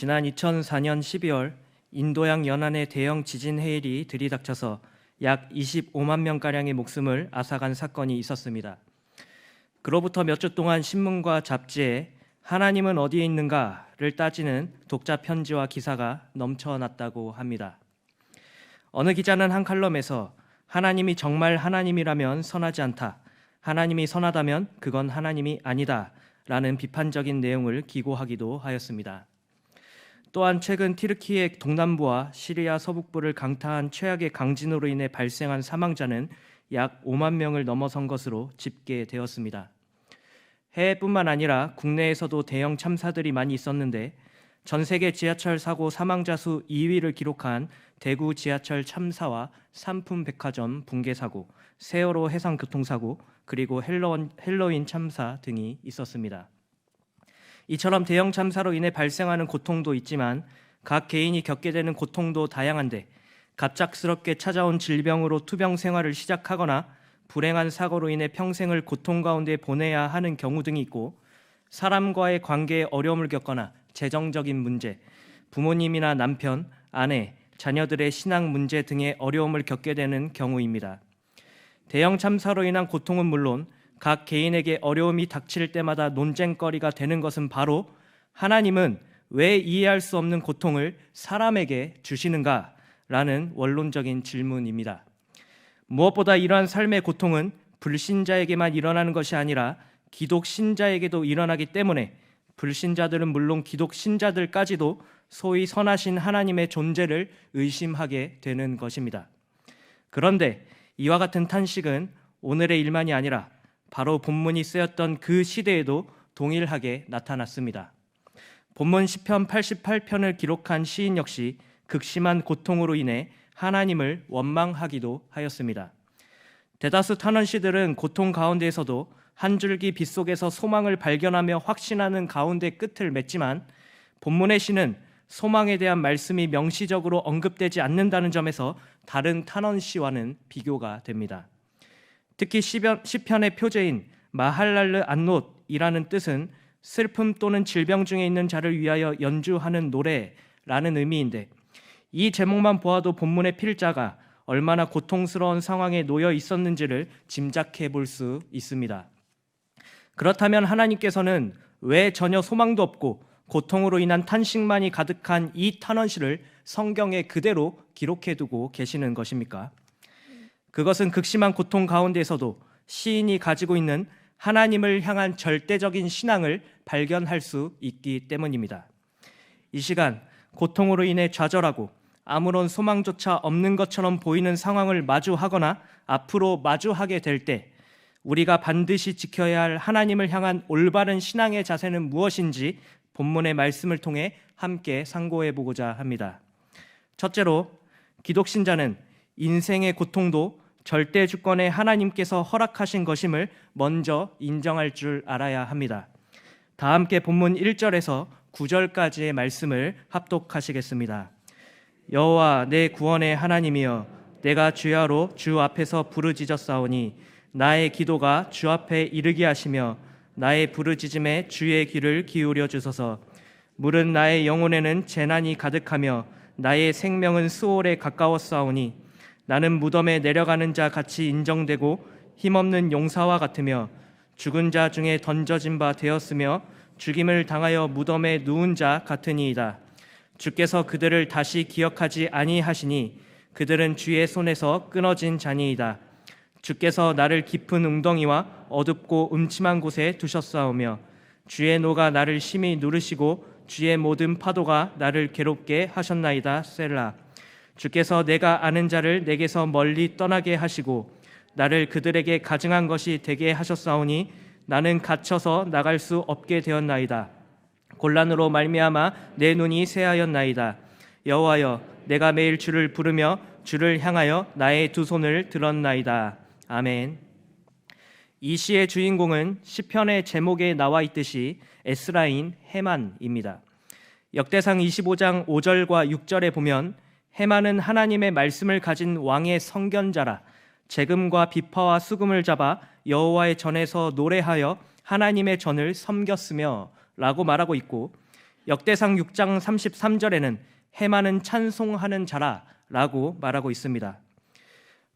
지난 2004년 12월 인도양 연안의 대형 지진 해일이 들이닥쳐서 약 25만 명가량의 목숨을 앗아간 사건이 있었습니다. 그로부터 몇 주 동안 신문과 잡지에 하나님은 어디에 있는가를 따지는 독자 편지와 기사가 넘쳐났다고 합니다. 어느 기자는 한 칼럼에서 하나님이 정말 하나님이라면 선하지 않다, 하나님이 선하다면 그건 하나님이 아니다 라는 비판적인 내용을 기고하기도 하였습니다. 또한 최근 튀르키예 동남부와 시리아 서북부를 강타한 최악의 강진으로 인해 발생한 사망자는 약 5만 명을 넘어선 것으로 집계되었습니다. 해외뿐만 아니라 국내에서도 대형 참사들이 많이 있었는데 전 세계 지하철 사고 사망자 수 2위를 기록한 대구 지하철 참사와 삼풍백화점 붕괴 사고, 세월호 해상 교통사고, 그리고 헬로윈 참사 등이 있었습니다. 이처럼 대형 참사로 인해 발생하는 고통도 있지만 각 개인이 겪게 되는 고통도 다양한데 갑작스럽게 찾아온 질병으로 투병 생활을 시작하거나 불행한 사고로 인해 평생을 고통 가운데 보내야 하는 경우 등이 있고, 사람과의 관계에 어려움을 겪거나 재정적인 문제, 부모님이나 남편, 아내, 자녀들의 신앙 문제 등의 어려움을 겪게 되는 경우입니다. 대형 참사로 인한 고통은 물론 각 개인에게 어려움이 닥칠 때마다 논쟁거리가 되는 것은 바로 하나님은 왜 이해할 수 없는 고통을 사람에게 주시는가라는 원론적인 질문입니다. 무엇보다 이러한 삶의 고통은 불신자에게만 일어나는 것이 아니라 기독 신자에게도 일어나기 때문에 불신자들은 물론 기독 신자들까지도 소위 선하신 하나님의 존재를 의심하게 되는 것입니다. 그런데 이와 같은 탄식은 오늘의 일만이 아니라 바로 본문이 쓰였던 그 시대에도 동일하게 나타났습니다. 본문 시편 88편을 기록한 시인 역시 극심한 고통으로 인해 하나님을 원망하기도 하였습니다. 대다수 탄원시들은 고통 가운데에서도 한 줄기 빛 속에서 소망을 발견하며 확신하는 가운데 끝을 맺지만 본문의 시는 소망에 대한 말씀이 명시적으로 언급되지 않는다는 점에서 다른 탄원시와는 비교가 됩니다. 특히 시편의 표제인 마할랄르 안롯이라는 뜻은 슬픔 또는 질병 중에 있는 자를 위하여 연주하는 노래라는 의미인데, 이 제목만 보아도 본문의 필자가 얼마나 고통스러운 상황에 놓여 있었는지를 짐작해 볼 수 있습니다. 그렇다면 하나님께서는 왜 전혀 소망도 없고 고통으로 인한 탄식만이 가득한 이 탄원시를 성경에 그대로 기록해 두고 계시는 것입니까? 그것은 극심한 고통 가운데서도 시인이 가지고 있는 하나님을 향한 절대적인 신앙을 발견할 수 있기 때문입니다. 이 시간 고통으로 인해 좌절하고 아무런 소망조차 없는 것처럼 보이는 상황을 마주하거나 앞으로 마주하게 될 때 우리가 반드시 지켜야 할 하나님을 향한 올바른 신앙의 자세는 무엇인지 본문의 말씀을 통해 함께 상고해 보고자 합니다. 첫째로, 기독신자는 인생의 고통도 절대 주권의 하나님께서 허락하신 것임을 먼저 인정할 줄 알아야 합니다. 다 함께 본문 1절에서 9절까지의 말씀을 합독하시겠습니다. 여호와 내 구원의 하나님이여, 내가 주야로 주 앞에서 부르짖었사오니 나의 기도가 주 앞에 이르게 하시며 나의 부르짖음에 주의 귀를 기울여 주소서. 물은 나의 영혼에는 재난이 가득하며 나의 생명은 수월에 가까웠사오니 나는 무덤에 내려가는 자 같이 인정되고 힘없는 용사와 같으며 죽은 자 중에 던져진 바 되었으며 죽임을 당하여 무덤에 누운 자 같으니이다. 주께서 그들을 다시 기억하지 아니하시니 그들은 주의 손에서 끊어진 자니이다. 주께서 나를 깊은 웅덩이와 어둡고 음침한 곳에 두셨사오며 주의 노가 나를 심히 누르시고 주의 모든 파도가 나를 괴롭게 하셨나이다. 셀라. 주께서 내가 아는 자를 내게서 멀리 떠나게 하시고 나를 그들에게 가증한 것이 되게 하셨사오니 나는 갇혀서 나갈 수 없게 되었나이다. 곤란으로 말미암아 내 눈이 새하였나이다. 여호와여, 내가 매일 주를 부르며 주를 향하여 나의 두 손을 들었나이다. 아멘. 이 시의 주인공은 시편의 제목에 나와 있듯이 에스라인 헤만입니다. 역대상 25장 5절과 6절에 보면 헤만은 하나님의 말씀을 가진 왕의 성견자라 재금과 비파와 수금을 잡아 여호와의 전에서 노래하여 하나님의 전을 섬겼으며 라고 말하고 있고, 역대상 6장 33절에는 해만은 찬송하는 자라라고 말하고 있습니다.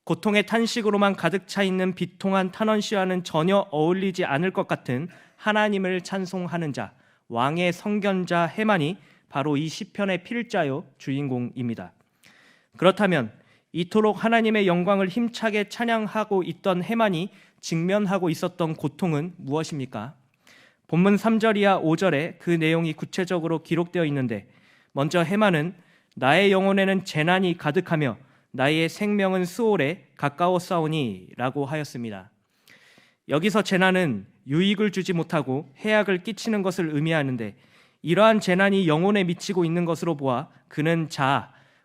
고통의 탄식으로만 가득 차 있는 비통한 탄원 씨와는 전혀 어울리지 않을 것 같은 하나님을 찬송하는 자, 왕의 성견자 해만이 바로 이 시편의 필자요 주인공입니다. 그렇다면 이토록 하나님의 영광을 힘차게 찬양하고 있던 해만이 직면하고 있었던 고통은 무엇입니까? 본문 3절 이하 5절에 그 내용이 구체적으로 기록되어 있는데, 먼저 해만은 나의 영혼에는 재난이 가득하며 나의 생명은 수월에 가까웠사오니 라고 하였습니다. 여기서 재난은 유익을 주지 못하고 해악을 끼치는 것을 의미하는데, 이러한 재난이 영혼에 미치고 있는 것으로 보아 그는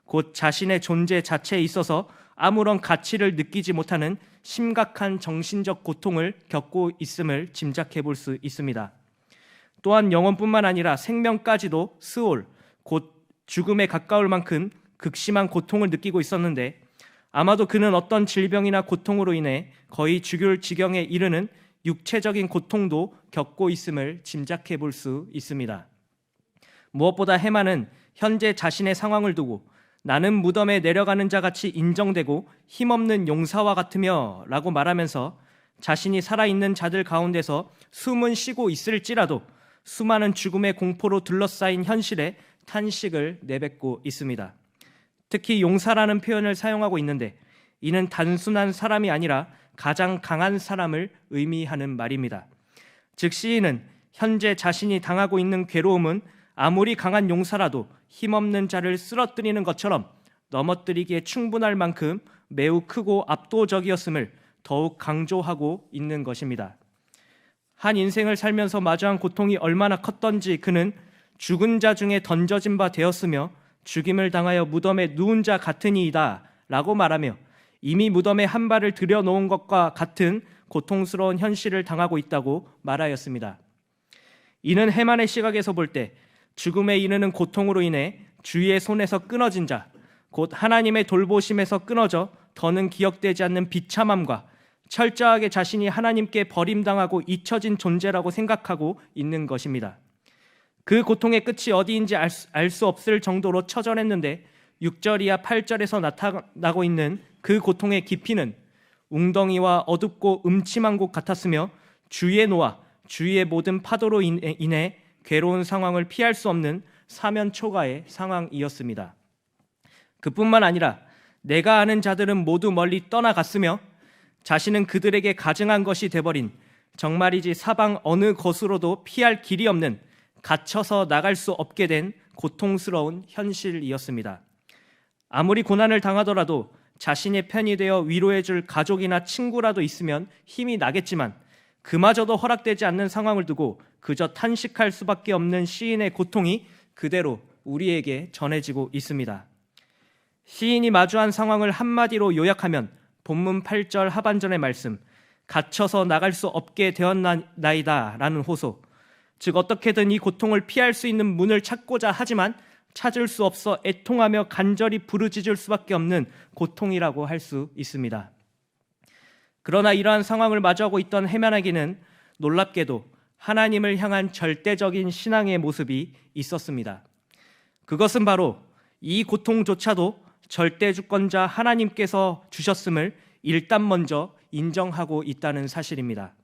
곧 자신의 존재 자체에 있어서 아무런 가치를 느끼지 못하는 심각한 정신적 고통을 겪고 있음을 짐작해 볼 수 있습니다. 또한 영혼뿐만 아니라 생명까지도 스올, 곧 죽음에 가까울 만큼 극심한 고통을 느끼고 있었는데, 아마도 그는 어떤 질병이나 고통으로 인해 거의 죽을 지경에 이르는 육체적인 고통도 겪고 있음을 짐작해 볼 수 있습니다. 무엇보다 해만은 현재 자신의 상황을 두고 나는 무덤에 내려가는 자 같이 인정되고 힘없는 용사와 같으며 라고 말하면서 자신이 살아있는 자들 가운데서 숨은 쉬고 있을지라도 수많은 죽음의 공포로 둘러싸인 현실에 탄식을 내뱉고 있습니다. 특히 용사라는 표현을 사용하고 있는데, 이는 단순한 사람이 아니라 가장 강한 사람을 의미하는 말입니다. 즉 시인은 현재 자신이 당하고 있는 괴로움은 아무리 강한 용사라도 힘없는 자를 쓰러뜨리는 것처럼 넘어뜨리기에 충분할 만큼 매우 크고 압도적이었음을 더욱 강조하고 있는 것입니다. 한 인생을 살면서 마주한 고통이 얼마나 컸던지 그는 죽은 자 중에 던져진 바 되었으며 죽임을 당하여 무덤에 누운 자 같으니이다 라고 말하며 이미 무덤에 한 발을 들여놓은 것과 같은 고통스러운 현실을 당하고 있다고 말하였습니다. 이는 해만의 시각에서 볼 때 죽음에 이르는 고통으로 인해 주의 손에서 끊어진 자, 곧 하나님의 돌보심에서 끊어져 더는 기억되지 않는 비참함과 철저하게 자신이 하나님께 버림당하고 잊혀진 존재라고 생각하고 있는 것입니다. 그 고통의 끝이 어디인지 알 수 없을 정도로 처절했는데 6절 이하 8절에서 나타나고 있는 그 고통의 깊이는 웅덩이와 어둡고 음침한 곳 같았으며 주의 노와 주의 모든 파도로 인해 괴로운 상황을 피할 수 없는 사면초가의 상황이었습니다. 그뿐만 아니라 내가 아는 자들은 모두 멀리 떠나갔으며 자신은 그들에게 가증한 것이 돼버린, 정말이지 사방 어느 곳으로도 피할 길이 없는, 갇혀서 나갈 수 없게 된 고통스러운 현실이었습니다. 아무리 고난을 당하더라도 자신의 편이 되어 위로해줄 가족이나 친구라도 있으면 힘이 나겠지만 그마저도 허락되지 않는 상황을 두고 그저 탄식할 수밖에 없는 시인의 고통이 그대로 우리에게 전해지고 있습니다. 시인이 마주한 상황을 한마디로 요약하면 본문 8절 하반전의 말씀, 갇혀서 나갈 수 없게 되었나이다 라는 호소, 즉 어떻게든 이 고통을 피할 수 있는 문을 찾고자 하지만 찾을 수 없어 애통하며 간절히 부르짖을 수밖에 없는 고통이라고 할 수 있습니다. 그러나 이러한 상황을 마주하고 있던 해만에게는 놀랍게도 하나님을 향한 절대적인 신앙의 모습이 있었습니다. 그것은 바로 이 고통조차도 절대주권자 하나님께서 주셨음을 일단 먼저 인정하고 있다는 사실입니다.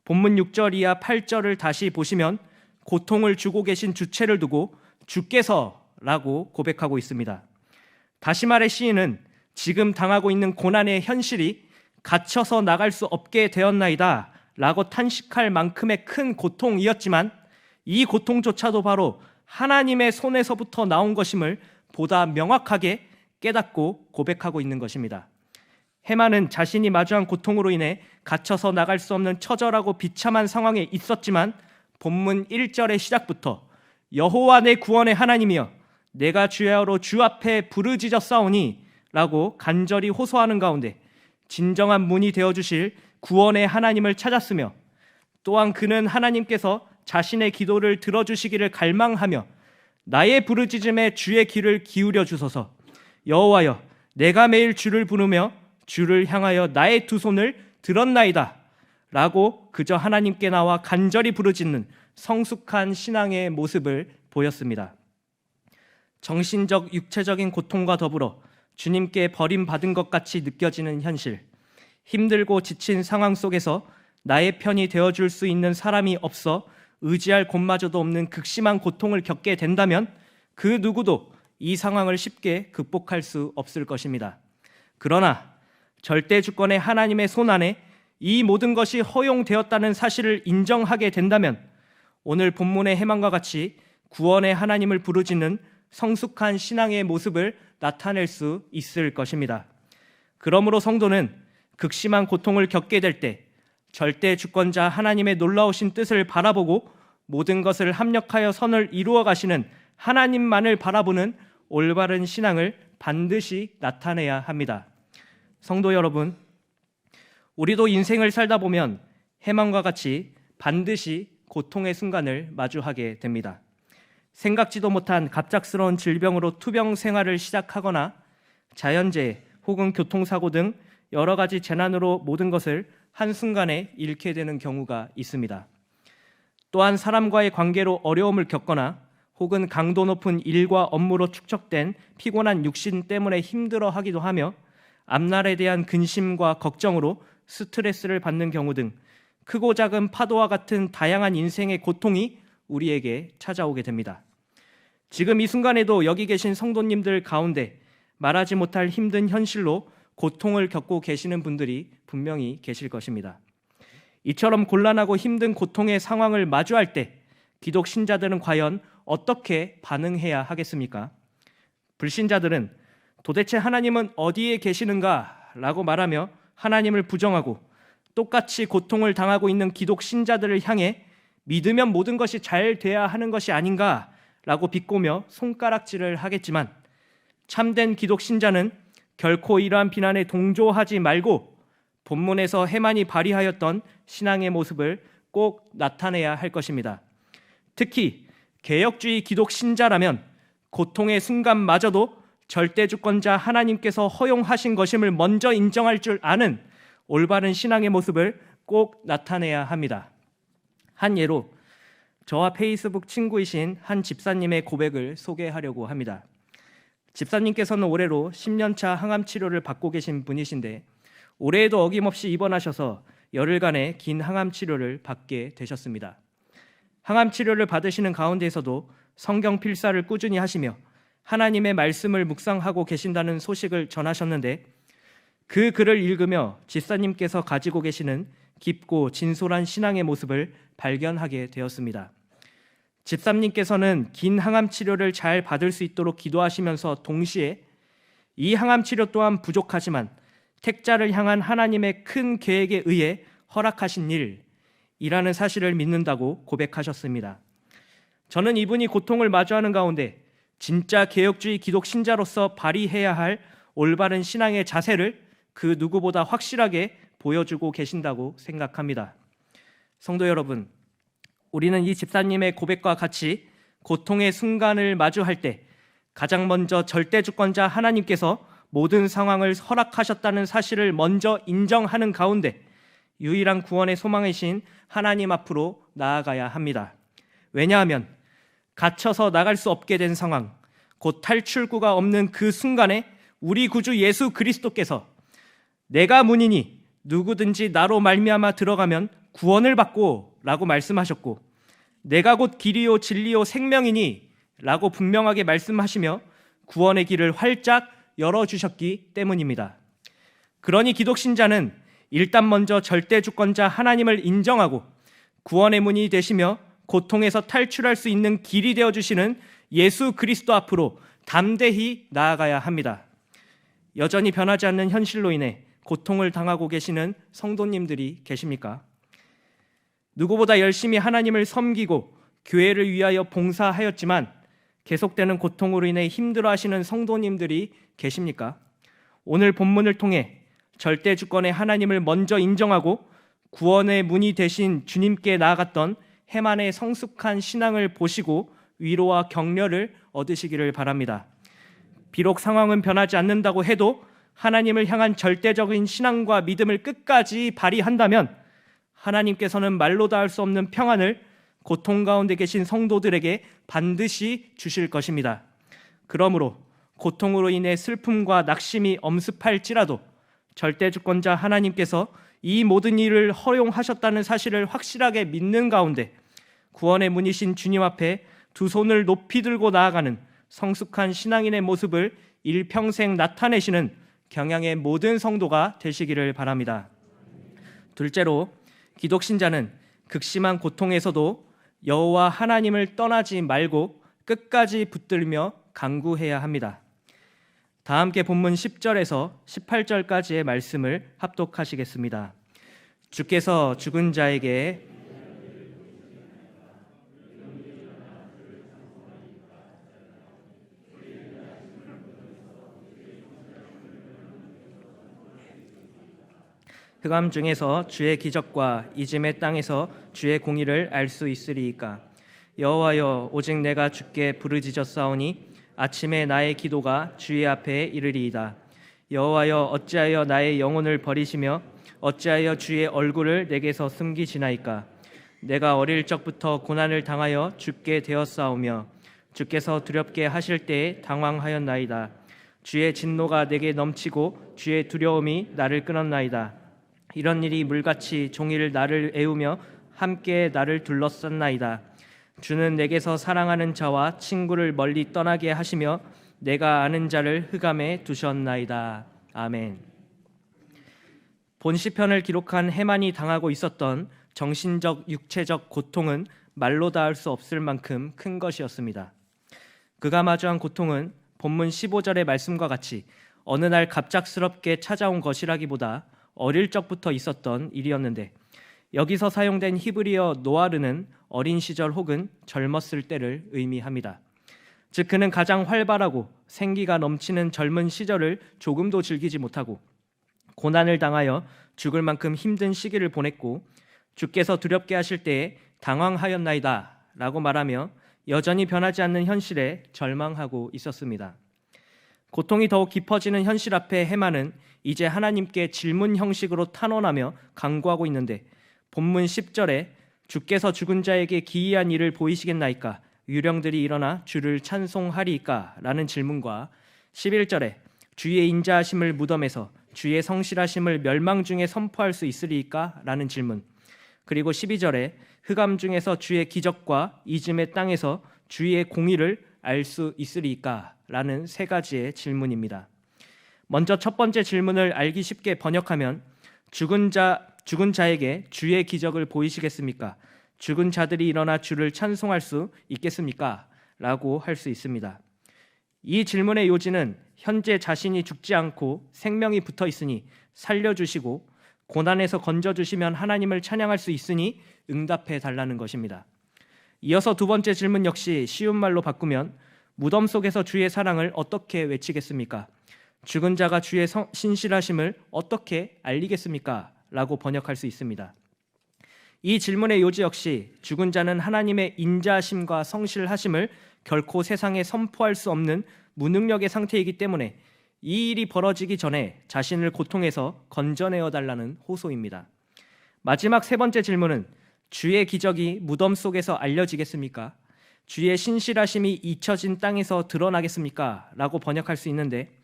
본문 6절 이하 8절을 다시 보시면 고통을 주고 계신 주체를 두고 주께서라고 고백하고 있습니다. 다시 말해 시인은 지금 당하고 있는 고난의 현실이 갇혀서 나갈 수 없게 되었나이다 라고 탄식할 만큼의 큰 고통이었지만 이 고통조차도 바로 하나님의 손에서부터 나온 것임을 보다 명확하게 깨닫고 고백하고 있는 것입니다. 해만은 자신이 마주한 고통으로 인해 갇혀서 나갈 수 없는 처절하고 비참한 상황에 있었지만 본문 1절의 시작부터 여호와 내 구원의 하나님이여 내가 주야로 주 앞에 부르짖었사오니 라고 간절히 호소하는 가운데 진정한 문이 되어주실 구원의 하나님을 찾았으며, 또한 그는 하나님께서 자신의 기도를 들어주시기를 갈망하며 나의 부르짖음에 주의 귀를 기울여 주소서, 여호와여 내가 매일 주를 부르며 주를 향하여 나의 두 손을 들었나이다 라고 그저 하나님께 나와 간절히 부르짖는 성숙한 신앙의 모습을 보였습니다. 정신적, 육체적인 고통과 더불어 주님께 버림받은 것 같이 느껴지는 현실, 힘들고 지친 상황 속에서 나의 편이 되어줄 수 있는 사람이 없어 의지할 곳마저도 없는 극심한 고통을 겪게 된다면 그 누구도 이 상황을 쉽게 극복할 수 없을 것입니다. 그러나 절대 주권의 하나님의 손 안에 이 모든 것이 허용되었다는 사실을 인정하게 된다면 오늘 본문의 해망과 같이 구원의 하나님을 부르짖는 성숙한 신앙의 모습을 나타낼 수 있을 것입니다. 그러므로 성도는 극심한 고통을 겪게 될 때 절대 주권자 하나님의 놀라우신 뜻을 바라보고 모든 것을 합력하여 선을 이루어 가시는 하나님만을 바라보는 올바른 신앙을 반드시 나타내야 합니다. 성도 여러분, 우리도 인생을 살다 보면 해망과 같이 반드시 고통의 순간을 마주하게 됩니다. 생각지도 못한 갑작스러운 질병으로 투병 생활을 시작하거나 자연재해 혹은 교통사고 등 여러 가지 재난으로 모든 것을 한순간에 잃게 되는 경우가 있습니다. 또한 사람과의 관계로 어려움을 겪거나 혹은 강도 높은 일과 업무로 축적된 피곤한 육신 때문에 힘들어하기도 하며 앞날에 대한 근심과 걱정으로 스트레스를 받는 경우 등 크고 작은 파도와 같은 다양한 인생의 고통이 우리에게 찾아오게 됩니다. 지금 이 순간에도 여기 계신 성도님들 가운데 말하지 못할 힘든 현실로 고통을 겪고 계시는 분들이 분명히 계실 것입니다. 이처럼 곤란하고 힘든 고통의 상황을 마주할 때 기독 신자들은 과연 어떻게 반응해야 하겠습니까? 불신자들은 도대체 하나님은 어디에 계시는가? 라고 말하며 하나님을 부정하고 똑같이 고통을 당하고 있는 기독 신자들을 향해 믿으면 모든 것이 잘 돼야 하는 것이 아닌가? 라고 비꼬며 손가락질을 하겠지만 참된 기독 신자는 결코 이러한 비난에 동조하지 말고 본문에서 해만이 발휘하였던 신앙의 모습을 꼭 나타내야 할 것입니다. 특히 개혁주의 기독 신자라면 고통의 순간마저도 절대주권자 하나님께서 허용하신 것임을 먼저 인정할 줄 아는 올바른 신앙의 모습을 꼭 나타내야 합니다. 한 예로 저와 페이스북 친구이신 한 집사님의 고백을 소개하려고 합니다. 집사님께서는 올해로 10년차 항암 치료를 받고 계신 분이신데 올해에도 어김없이 입원하셔서 열흘간의 긴 항암 치료를 받게 되셨습니다. 항암 치료를 받으시는 가운데에서도 성경 필사를 꾸준히 하시며 하나님의 말씀을 묵상하고 계신다는 소식을 전하셨는데 그 글을 읽으며 집사님께서 가지고 계시는 깊고 진솔한 신앙의 모습을 발견하게 되었습니다. 집사님께서는 긴 항암 치료를 잘 받을 수 있도록 기도하시면서 동시에 이 항암 치료 또한 부족하지만 택자를 향한 하나님의 큰 계획에 의해 허락하신 일이라는 사실을 믿는다고 고백하셨습니다. 저는 이분이 고통을 마주하는 가운데 진짜 개혁주의 기독 신자로서 발휘해야 할 올바른 신앙의 자세를 그 누구보다 확실하게 보여주고 계신다고 생각합니다. 성도 여러분, 우리는 이 집사님의 고백과 같이 고통의 순간을 마주할 때 가장 먼저 절대주권자 하나님께서 모든 상황을 허락하셨다는 사실을 먼저 인정하는 가운데 유일한 구원의 소망이신 하나님 앞으로 나아가야 합니다. 왜냐하면 갇혀서 나갈 수 없게 된 상황, 곧 탈출구가 없는 그 순간에 우리 구주 예수 그리스도께서 내가 문이니 누구든지 나로 말미암아 들어가면 구원을 받고 라고 말씀하셨고 내가 곧 길이요 진리요 생명이니 라고 분명하게 말씀하시며 구원의 길을 활짝 열어주셨기 때문입니다. 그러니 기독신자는 일단 먼저 절대주권자 하나님을 인정하고 구원의 문이 되시며 고통에서 탈출할 수 있는 길이 되어주시는 예수 그리스도 앞으로 담대히 나아가야 합니다. 여전히 변하지 않는 현실로 인해 고통을 당하고 계시는 성도님들이 계십니까? 누구보다 열심히 하나님을 섬기고 교회를 위하여 봉사하였지만 계속되는 고통으로 인해 힘들어하시는 성도님들이 계십니까? 오늘 본문을 통해 절대주권의 하나님을 먼저 인정하고 구원의 문이 되신 주님께 나아갔던 해만의 성숙한 신앙을 보시고 위로와 격려를 얻으시기를 바랍니다. 비록 상황은 변하지 않는다고 해도 하나님을 향한 절대적인 신앙과 믿음을 끝까지 발휘한다면 하나님께서는 말로 다 할 수 없는 평안을 고통 가운데 계신 성도들에게 반드시 주실 것입니다. 그러므로 고통으로 인해 슬픔과 낙심이 엄습할지라도 절대주권자 하나님께서 이 모든 일을 허용하셨다는 사실을 확실하게 믿는 가운데 구원의 문이신 주님 앞에 두 손을 높이 들고 나아가는 성숙한 신앙인의 모습을 일평생 나타내시는 경양의 모든 성도가 되시기를 바랍니다. 둘째로, 기독신자는 극심한 고통에서도 여호와 하나님을 떠나지 말고 끝까지 붙들며 간구해야 합니다. 다 함께 본문 10절에서 18절까지의 말씀을 합독하시겠습니다. 주께서 죽은 자에게 흑암 중에서 주의 기적과 이짐의 땅에서 주의 공의를 알 수 있으리이까. 여호와여, 오직 내가 주께 부르짖었사오니 아침에 나의 기도가 주의 앞에 이르리이다. 여호와여, 어찌하여 나의 영혼을 버리시며 어찌하여 주의 얼굴을 내게서 숨기시나이까. 내가 어릴 적부터 고난을 당하여 죽게 되었사오며 주께서 두렵게 하실 때에 당황하였나이다. 주의 진노가 내게 넘치고 주의 두려움이 나를 끊었나이다. 이런 일이 물같이 종일 나를 애우며 함께 나를 둘러쌌나이다. 주는 내게서 사랑하는 자와 친구를 멀리 떠나게 하시며 내가 아는 자를 흑암에 두셨나이다. 아멘. 본 시편을 기록한 해만이 당하고 있었던 정신적, 육체적 고통은 말로 다 할 수 없을 만큼 큰 것이었습니다. 그가 마주한 고통은 본문 15절의 말씀과 같이 어느 날 갑작스럽게 찾아온 것이라기보다 어릴 적부터 있었던 일이었는데, 여기서 사용된 히브리어 노아르는 어린 시절 혹은 젊었을 때를 의미합니다. 즉, 그는 가장 활발하고 생기가 넘치는 젊은 시절을 조금도 즐기지 못하고 고난을 당하여 죽을 만큼 힘든 시기를 보냈고, 주께서 두렵게 하실 때에 당황하였나이다 라고 말하며 여전히 변하지 않는 현실에 절망하고 있었습니다. 고통이 더욱 깊어지는 현실 앞에 해만은 이제 하나님께 질문 형식으로 탄원하며 간구하고 있는데, 본문 10절에 주께서 죽은 자에게 기이한 일을 보이시겠나이까? 유령들이 일어나 주를 찬송하리이까? 라는 질문과 11절에 주의 인자하심을 무덤에서 주의 성실하심을 멸망 중에 선포할 수 있으리이까? 라는 질문, 그리고 12절에 흑암 중에서 주의 기적과 이즘의 땅에서 주의 공의를 알 수 있으리이까? 라는 세 가지의 질문입니다. 먼저 첫 번째 질문을 알기 쉽게 번역하면 죽은 자에게 주의 기적을 보이시겠습니까? 죽은 자들이 일어나 주를 찬송할 수 있겠습니까? 라고 할 수 있습니다. 이 질문의 요지는 현재 자신이 죽지 않고 생명이 붙어 있으니 살려주시고 고난에서 건져주시면 하나님을 찬양할 수 있으니 응답해 달라는 것입니다. 이어서 두 번째 질문 역시 쉬운 말로 바꾸면 무덤 속에서 주의 사랑을 어떻게 외치겠습니까? 죽은 자가 주의 신실하심을 어떻게 알리겠습니까? 라고 번역할 수 있습니다. 이 질문의 요지 역시 죽은 자는 하나님의 인자하심과 성실하심을 결코 세상에 선포할 수 없는 무능력의 상태이기 때문에 이 일이 벌어지기 전에 자신을 고통에서 건져내어 달라는 호소입니다. 마지막 세 번째 질문은 주의 기적이 무덤 속에서 알려지겠습니까? 주의 신실하심이 잊혀진 땅에서 드러나겠습니까? 라고 번역할 수 있는데,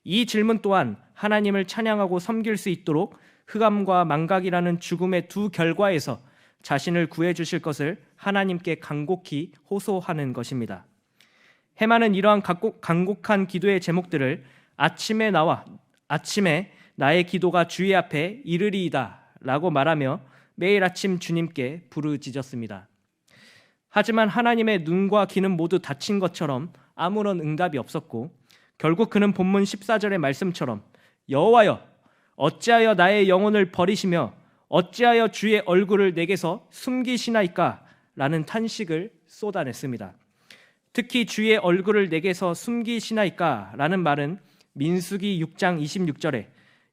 이 질문 또한 하나님을 찬양하고 섬길 수 있도록 흑암과 망각이라는 죽음의 두 결과에서 자신을 구해주실 것을 하나님께 간곡히 호소하는 것입니다. 해만은 이러한 간곡한 기도의 제목들을 아침에 나의 기도가 주의 앞에 이르리이다 라고 말하며 매일 아침 주님께 부르짖었습니다. 하지만 하나님의 눈과 귀는 모두 닫힌 것처럼 아무런 응답이 없었고, 결국 그는 본문 14절의 말씀처럼 여호와여, 어찌하여 나의 영혼을 버리시며 어찌하여 주의 얼굴을 내게서 숨기시나이까? 라는 탄식을 쏟아냈습니다. 특히 주의 얼굴을 내게서 숨기시나이까? 라는 말은 민수기 6장 26절에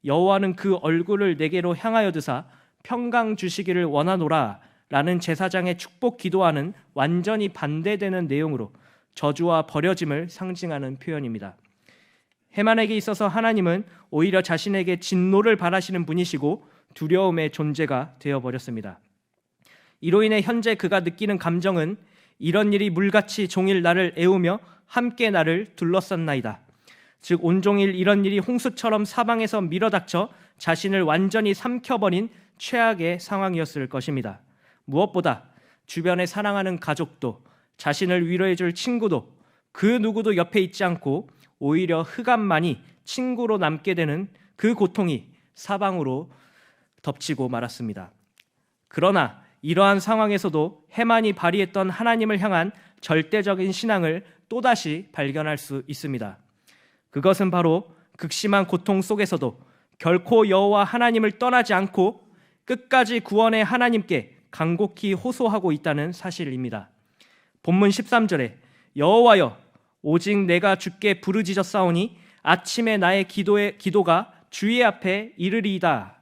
여호와는 그 얼굴을 내게로 향하여 드사 평강 주시기를 원하노라 라는 제사장의 축복 기도와는 완전히 반대되는 내용으로 저주와 버려짐을 상징하는 표현입니다. 해만에게 있어서 하나님은 오히려 자신에게 진노를 바라시는 분이시고 두려움의 존재가 되어버렸습니다. 이로 인해 현재 그가 느끼는 감정은 이런 일이 물같이 종일 나를 애우며 함께 나를 둘러쌌나이다. 즉 온종일 이런 일이 홍수처럼 사방에서 밀어닥쳐 자신을 완전히 삼켜버린 최악의 상황이었을 것입니다. 무엇보다 주변에 사랑하는 가족도 자신을 위로해줄 친구도 그 누구도 옆에 있지 않고 오히려 흑암만이 친구로 남게 되는 그 고통이 사방으로 덮치고 말았습니다. 그러나 이러한 상황에서도 해만이 발휘했던 하나님을 향한 절대적인 신앙을 또다시 발견할 수 있습니다. 그것은 바로 극심한 고통 속에서도 결코 여호와 하나님을 떠나지 않고 끝까지 구원의 하나님께 간곡히 호소하고 있다는 사실입니다. 본문 13절에 여호와여 오직 내가 주께 부르짖었사오니 아침에 나의 기도가 주의 앞에 이르리이다.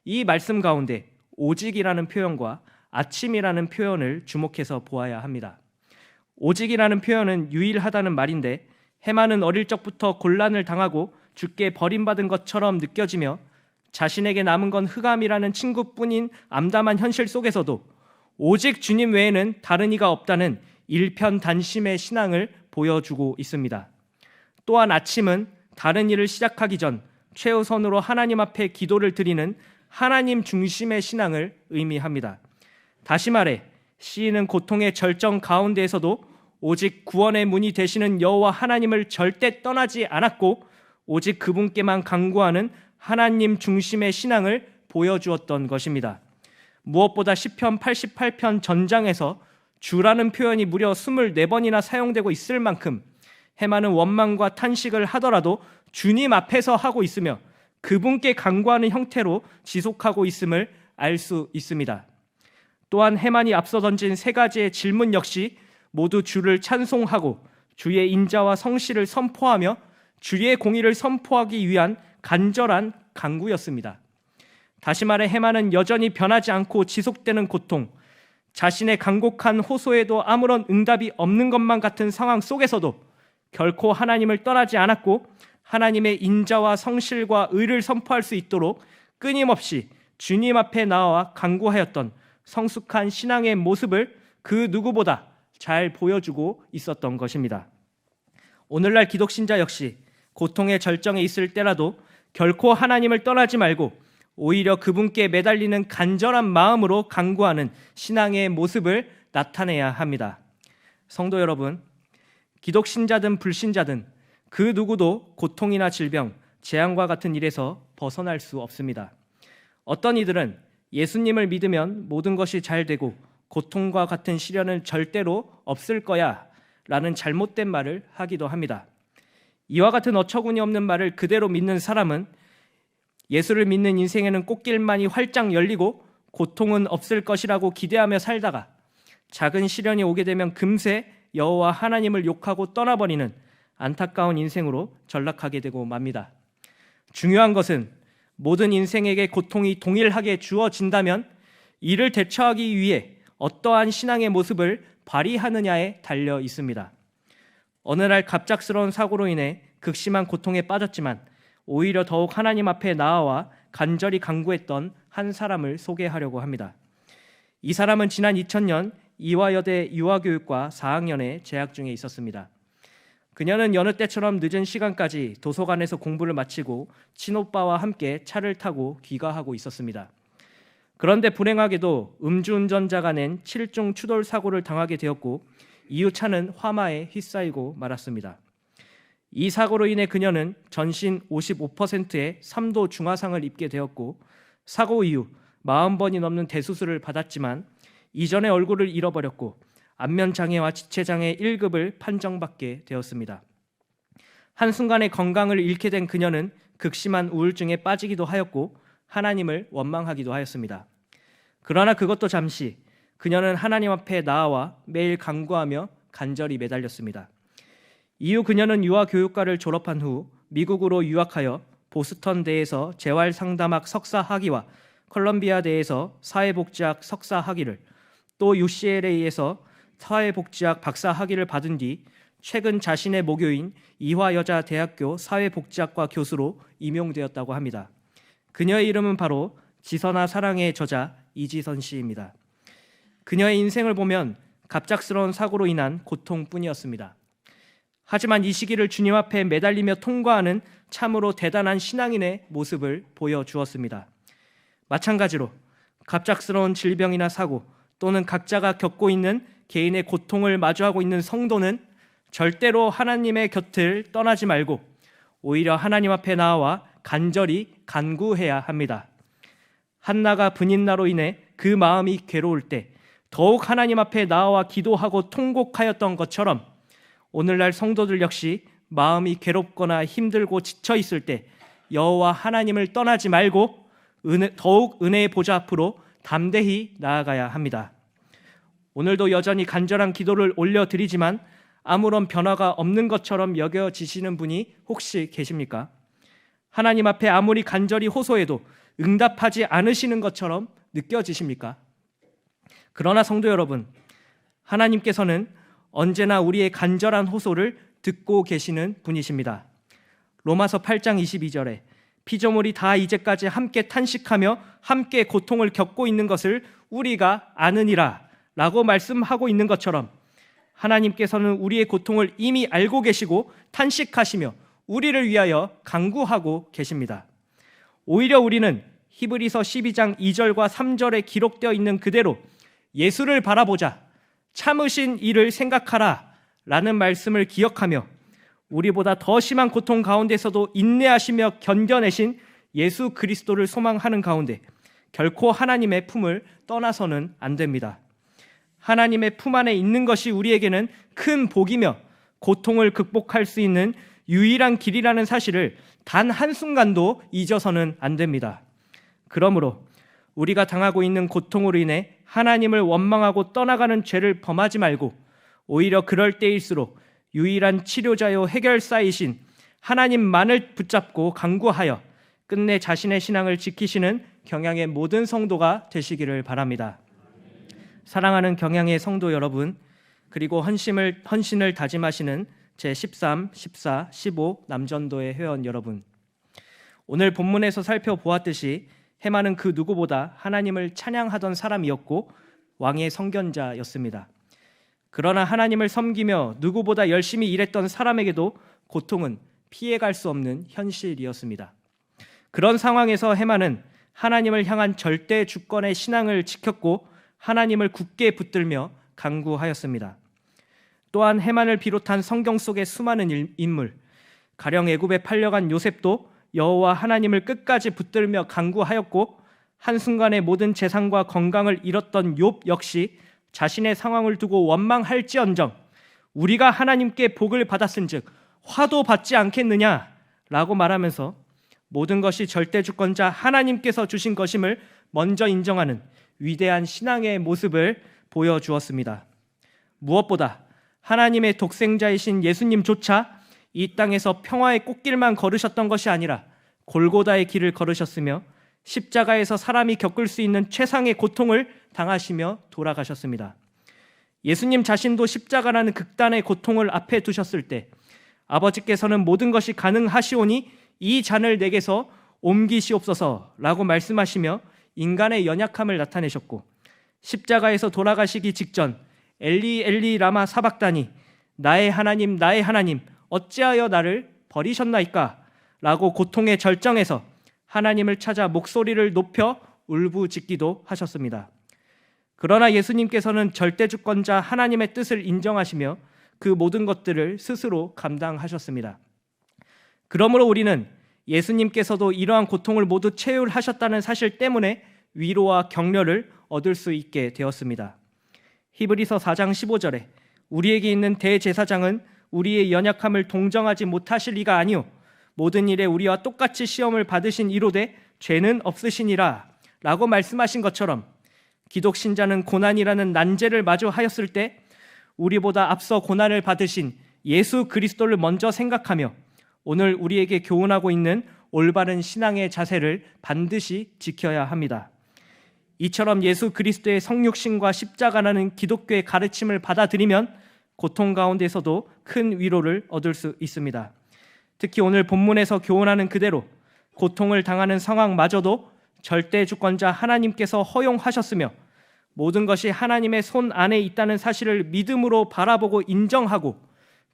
이 말씀 가운데 오직이라는 표현과 아침이라는 표현을 주목해서 보아야 합니다. 오직이라는 표현은 유일하다는 말인데 해만은 어릴 적부터 곤란을 당하고 주께 버림받은 것처럼 느껴지며 자신에게 남은 건 흑암이라는 친구뿐인 암담한 현실 속에서도 오직 주님 외에는 다른 이가 없다는 일편단심의 신앙을 보여주고 있습니다. 또한 아침은 다른 일을 시작하기 전 최우선으로 하나님 앞에 기도를 드리는 하나님 중심의 신앙을 의미합니다. 다시 말해 시인은 고통의 절정 가운데에서도 오직 구원의 문이 되시는 여호와 하나님을 절대 떠나지 않았고 오직 그분께만 간구하는 하나님 중심의 신앙을 보여주었던 것입니다. 무엇보다 시편 88편 전장에서 주라는 표현이 무려 24번이나 사용되고 있을 만큼 해마는 원망과 탄식을 하더라도 주님 앞에서 하고 있으며 그분께 간구하는 형태로 지속하고 있음을 알 수 있습니다. 또한 해만이 앞서 던진 세 가지의 질문 역시 모두 주를 찬송하고 주의 인자와 성실을 선포하며 주의 공의를 선포하기 위한 간절한 간구였습니다. 다시 말해 해만은 여전히 변하지 않고 지속되는 고통, 자신의 간곡한 호소에도 아무런 응답이 없는 것만 같은 상황 속에서도 결코 하나님을 떠나지 않았고 하나님의 인자와 성실과 의를 선포할 수 있도록 끊임없이 주님 앞에 나와 간구하였던 성숙한 신앙의 모습을 그 누구보다 잘 보여주고 있었던 것입니다. 오늘날 기독신자 역시 고통의 절정에 있을 때라도 결코 하나님을 떠나지 말고 오히려 그분께 매달리는 간절한 마음으로 간구하는 신앙의 모습을 나타내야 합니다. 성도 여러분, 기독신자든 불신자든 그 누구도 고통이나 질병, 재앙과 같은 일에서 벗어날 수 없습니다. 어떤 이들은 예수님을 믿으면 모든 것이 잘 되고 고통과 같은 시련은 절대로 없을 거야 라는 잘못된 말을 하기도 합니다. 이와 같은 어처구니 없는 말을 그대로 믿는 사람은 예수를 믿는 인생에는 꽃길만이 활짝 열리고 고통은 없을 것이라고 기대하며 살다가 작은 시련이 오게 되면 금세 여호와 하나님을 욕하고 떠나버리는 안타까운 인생으로 전락하게 되고 맙니다. 중요한 것은 모든 인생에게 고통이 동일하게 주어진다면 이를 대처하기 위해 어떠한 신앙의 모습을 발휘하느냐에 달려 있습니다. 어느 날 갑작스러운 사고로 인해 극심한 고통에 빠졌지만 오히려 더욱 하나님 앞에 나아와 간절히 간구했던 한 사람을 소개하려고 합니다. 이 사람은 지난 2000년 이화여대 유아교육과 4학년에 재학 중에 있었습니다. 그녀는 여느 때처럼 늦은 시간까지 도서관에서 공부를 마치고 친오빠와 함께 차를 타고 귀가하고 있었습니다. 그런데 불행하게도 음주운전자가 낸 7중 추돌 사고를 당하게 되었고 이후 차는 화마에 휩싸이고 말았습니다. 이 사고로 인해 그녀는 전신 55%의 3도 중화상을 입게 되었고 사고 이후 40번이 넘는 대수술을 받았지만 이전의 얼굴을 잃어버렸고 안면장애와 지체장애 1급을 판정받게 되었습니다. 한순간에 건강을 잃게 된 그녀는 극심한 우울증에 빠지기도 하였고 하나님을 원망하기도 하였습니다. 그러나 그것도 잠시 그녀는 하나님 앞에 나아와 매일 간구하며 간절히 매달렸습니다. 이후 그녀는 유아교육과를 졸업한 후 미국으로 유학하여 보스턴대에서 재활상담학 석사학위와 컬럼비아대에서 사회복지학 석사학위를 또 UCLA에서 사회복지학 박사학위를 받은 뒤 최근 자신의 모교인 이화여자대학교 사회복지학과 교수로 임용되었다고 합니다. 그녀의 이름은 바로 지선아 사랑의 저자 이지선 씨입니다. 그녀의 인생을 보면 갑작스러운 사고로 인한 고통뿐이었습니다. 하지만 이 시기를 주님 앞에 매달리며 통과하는 참으로 대단한 신앙인의 모습을 보여주었습니다. 마찬가지로 갑작스러운 질병이나 사고 또는 각자가 겪고 있는 개인의 고통을 마주하고 있는 성도는 절대로 하나님의 곁을 떠나지 말고 오히려 하나님 앞에 나아와 간절히 간구해야 합니다. 한나가 분인나로 인해 그 마음이 괴로울 때 더욱 하나님 앞에 나아와 기도하고 통곡하였던 것처럼 오늘날 성도들 역시 마음이 괴롭거나 힘들고 지쳐 있을 때 여호와 하나님을 떠나지 말고 더욱 은혜의 보좌 앞으로 담대히 나아가야 합니다. 오늘도 여전히 간절한 기도를 올려드리지만 아무런 변화가 없는 것처럼 여겨지시는 분이 혹시 계십니까? 하나님 앞에 아무리 간절히 호소해도 응답하지 않으시는 것처럼 느껴지십니까? 그러나 성도 여러분, 하나님께서는 언제나 우리의 간절한 호소를 듣고 계시는 분이십니다. 로마서 8장 22절에 피조물이 다 이제까지 함께 탄식하며 함께 고통을 겪고 있는 것을 우리가 아느니라 라고 말씀하고 있는 것처럼 하나님께서는 우리의 고통을 이미 알고 계시고 탄식하시며 우리를 위하여 간구하고 계십니다. 오히려 우리는 히브리서 12장 2절과 3절에 기록되어 있는 그대로 예수를 바라보자, 참으신 이를 생각하라 라는 말씀을 기억하며 우리보다 더 심한 고통 가운데서도 인내하시며 견뎌내신 예수 그리스도를 소망하는 가운데 결코 하나님의 품을 떠나서는 안 됩니다. 하나님의 품 안에 있는 것이 우리에게는 큰 복이며 고통을 극복할 수 있는 유일한 길이라는 사실을 단 한순간도 잊어서는 안 됩니다. 그러므로 우리가 당하고 있는 고통으로 인해 하나님을 원망하고 떠나가는 죄를 범하지 말고 오히려 그럴 때일수록 유일한 치료자요 해결사이신 하나님만을 붙잡고 간구하여 끝내 자신의 신앙을 지키시는 경향의 모든 성도가 되시기를 바랍니다. 사랑하는 경향의 성도 여러분, 그리고 헌신을 다짐하시는 제13, 14, 15 남전도의 회원 여러분, 오늘 본문에서 살펴보았듯이 해만은 그 누구보다 하나님을 찬양하던 사람이었고 왕의 선견자였습니다. 그러나 하나님을 섬기며 누구보다 열심히 일했던 사람에게도 고통은 피해갈 수 없는 현실이었습니다. 그런 상황에서 해만은 하나님을 향한 절대 주권의 신앙을 지켰고 하나님을 굳게 붙들며 간구하였습니다. 또한 해만을 비롯한 성경 속의 수많은 인물, 가령 애굽에 팔려간 요셉도 여호와 하나님을 끝까지 붙들며 간구하였고 한순간에 모든 재산과 건강을 잃었던 욥 역시 자신의 상황을 두고 원망할지언정 우리가 하나님께 복을 받았은즉 화도 받지 않겠느냐라고 말하면서 모든 것이 절대주권자 하나님께서 주신 것임을 먼저 인정하는 위대한 신앙의 모습을 보여주었습니다. 무엇보다 하나님의 독생자이신 예수님조차 이 땅에서 평화의 꽃길만 걸으셨던 것이 아니라 골고다의 길을 걸으셨으며 십자가에서 사람이 겪을 수 있는 최상의 고통을 당하시며 돌아가셨습니다. 예수님 자신도 십자가라는 극단의 고통을 앞에 두셨을 때 아버지께서는 모든 것이 가능하시오니 이 잔을 내게서 옮기시옵소서라고 말씀하시며 인간의 연약함을 나타내셨고 십자가에서 돌아가시기 직전 엘리 엘리 라마 사박다니 나의 하나님 어찌하여 나를 버리셨나이까 라고 고통의 절정에서 하나님을 찾아 목소리를 높여 울부짖기도 하셨습니다. 그러나 예수님께서는 절대주권자 하나님의 뜻을 인정하시며 그 모든 것들을 스스로 감당하셨습니다. 그러므로 우리는 예수님께서도 이러한 고통을 모두 체휼하셨다는 사실 때문에 위로와 격려를 얻을 수 있게 되었습니다. 히브리서 4장 15절에 우리에게 있는 대제사장은 우리의 연약함을 동정하지 못하실 이가 아니요 모든 일에 우리와 똑같이 시험을 받으신 이로되 죄는 없으시니라 라고 말씀하신 것처럼 기독신자는 고난이라는 난제를 마주하였을 때 우리보다 앞서 고난을 받으신 예수 그리스도를 먼저 생각하며 오늘 우리에게 교훈하고 있는 올바른 신앙의 자세를 반드시 지켜야 합니다. 이처럼 예수 그리스도의 성육신과 십자가라는 기독교의 가르침을 받아들이면 고통 가운데서도 큰 위로를 얻을 수 있습니다. 특히 오늘 본문에서 교훈하는 그대로 고통을 당하는 상황마저도 절대 주권자 하나님께서 허용하셨으며 모든 것이 하나님의 손 안에 있다는 사실을 믿음으로 바라보고 인정하고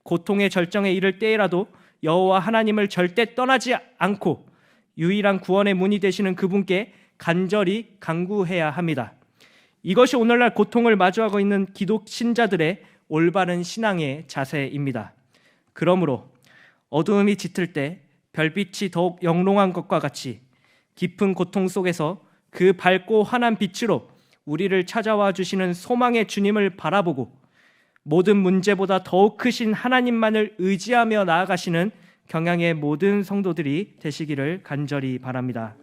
고통의 절정에 이를 때에라도 여호와 하나님을 절대 떠나지 않고 유일한 구원의 문이 되시는 그분께 간절히 간구해야 합니다. 이것이 오늘날 고통을 마주하고 있는 기독 신자들의 올바른 신앙의 자세입니다. 그러므로 어두움이 짙을 때 별빛이 더욱 영롱한 것과 같이 깊은 고통 속에서 그 밝고 환한 빛으로 우리를 찾아와 주시는 소망의 주님을 바라보고 모든 문제보다 더욱 크신 하나님만을 의지하며 나아가시는 경양의 모든 성도들이 되시기를 간절히 바랍니다.